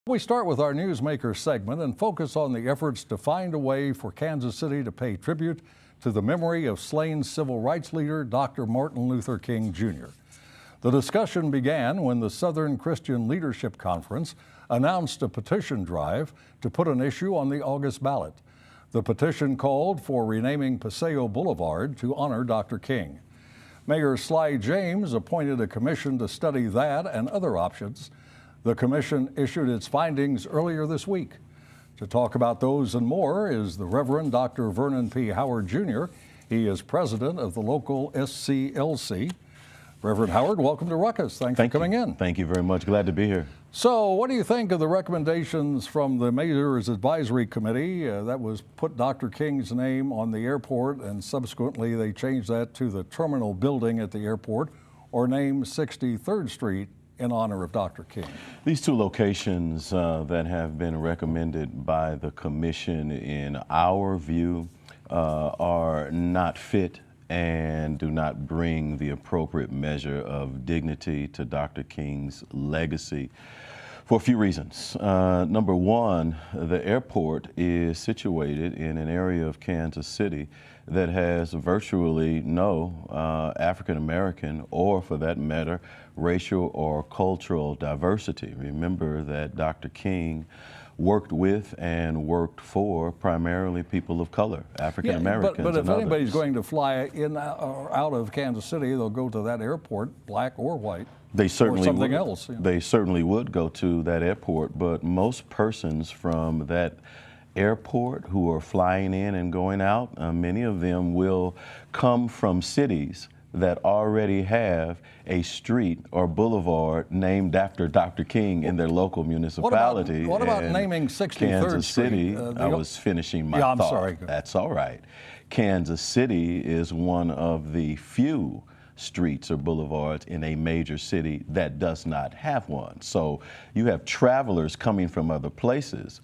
We start with our Newsmaker segment and focus on the efforts to find a way for Kansas City to pay tribute to the memory of slain civil rights leader Dr. Martin Luther King Jr. The discussion began when the Southern Christian Leadership Conference announced a petition drive to put an issue on the August ballot. The petition called for renaming Paseo Boulevard to honor Dr. King. Mayor Sly James appointed a commission to study that and other options. The commission issued its findings earlier this week. To talk about those and more is the Reverend Dr. Vernon P. Howard Jr. He is president of the local SCLC. Reverend Howard, welcome to Ruckus. Thanks for coming in. Thank you very much. Glad to be here. So what do you think of the recommendations from the Mayor's Advisory Committee that was put Dr. King's name on the airport, and subsequently they changed that to the terminal building at the airport, or name 63rd Street in honor of Dr. King? These two locations that have been recommended by the commission, in our view, are not fit and do not bring the appropriate measure of dignity to Dr. King's legacy for a few reasons. Number one, the airport is situated in an area of Kansas City that has virtually no African American, or for that matter, racial or cultural diversity. Remember that Dr. King worked with and worked for primarily people of color, African Americans. But if anybody's others. going to fly in or out of Kansas City, they'll go to that airport, black or white. They certainly or something would. else. You know. They certainly would go to that airport, but most persons from that airport who are flying in and going out, many of them will come from cities that already have a street or boulevard named after Dr. King in their local municipality. What about naming 63rd Kansas Street? City, I was finishing my I'm thought. sorry. That's all right. Kansas City is one of the few streets or boulevards in a major city that does not have one. So you have travelers coming from other places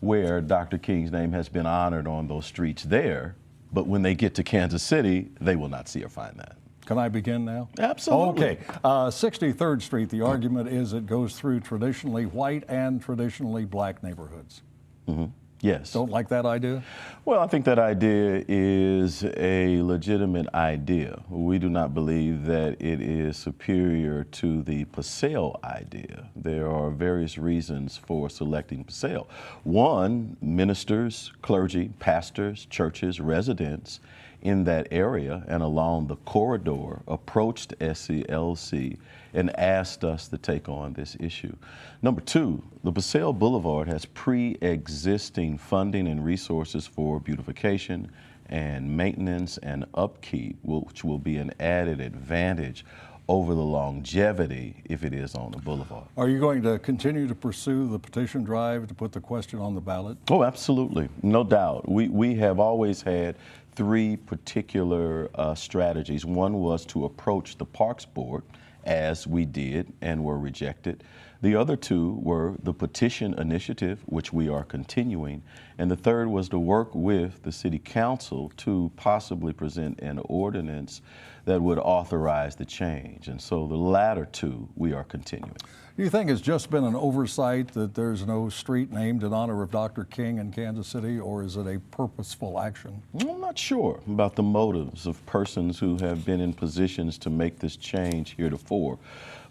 where Dr. King's name has been honored on those streets there, but when they get to Kansas City, they will not see or find that. Can I begin now? Absolutely. Okay. 63rd Street, the argument is it goes through traditionally white and traditionally black neighborhoods. Mm-hmm. Yes. Don't like that idea? Well, I think that idea is a legitimate idea. We do not believe that it is superior to the Paseo idea. There are various reasons for selecting Paseo. One, ministers, clergy, pastors, churches, residents in that area and along the corridor approached SCLC and asked us to take on this issue. Number two, the Paseo Boulevard has pre-existing funding and resources for beautification and maintenance and upkeep, which will be an added advantage over the longevity if it is on the boulevard. Are you going to continue to pursue the petition drive to put the question on the ballot? Oh, absolutely. No doubt. We have always had three particular strategies. One was to approach the Parks Board, as we did and were rejected. The other two were the petition initiative, which we are continuing, and the third was to work with the City Council to possibly present an ordinance that would authorize the change. And so the latter two we are continuing. Do you think it's just been an oversight that there's no street named in honor of Dr. King in Kansas City, or is it a purposeful action? I'm not sure about the motives of persons who have been in positions to make this change heretofore.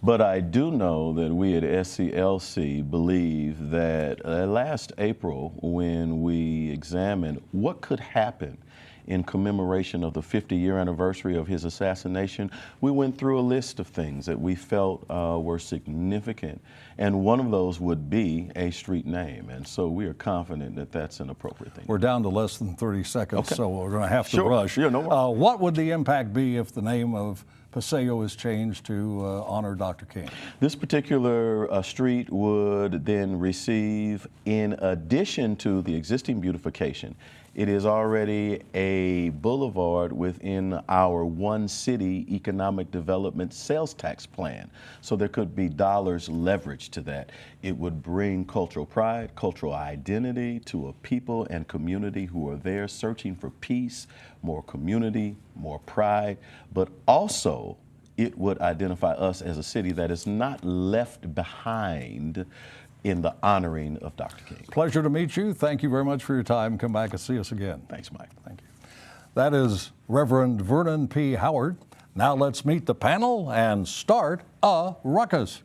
But I do know that we at SCLC believe that last April, when we examined what could happen in commemoration of the 50-year anniversary of his assassination, we went through a list of things that we felt were significant, and one of those would be a street name, and so we are confident that that's an appropriate thing. We're down to less than 30 seconds, Okay. so we're going to have to Sure. rush. Yeah, no worries. What would the impact be if the name of Paseo is changed to honor Dr. King? This particular street would then receive, in addition to the existing beautification, it is already a boulevard within our One City Economic Development Sales Tax Plan. So there could be dollars leveraged to that. It would bring cultural pride, cultural identity to a people and community who are there searching for peace, more community, more pride, but also it would identify us as a city that is not left behind in the honoring of Dr. King. Pleasure to meet you. Thank you very much for your time. Come back and see us again. Thanks, Mike. Thank you. That is Reverend Vernon P. Howard. Now let's meet the panel and start a ruckus.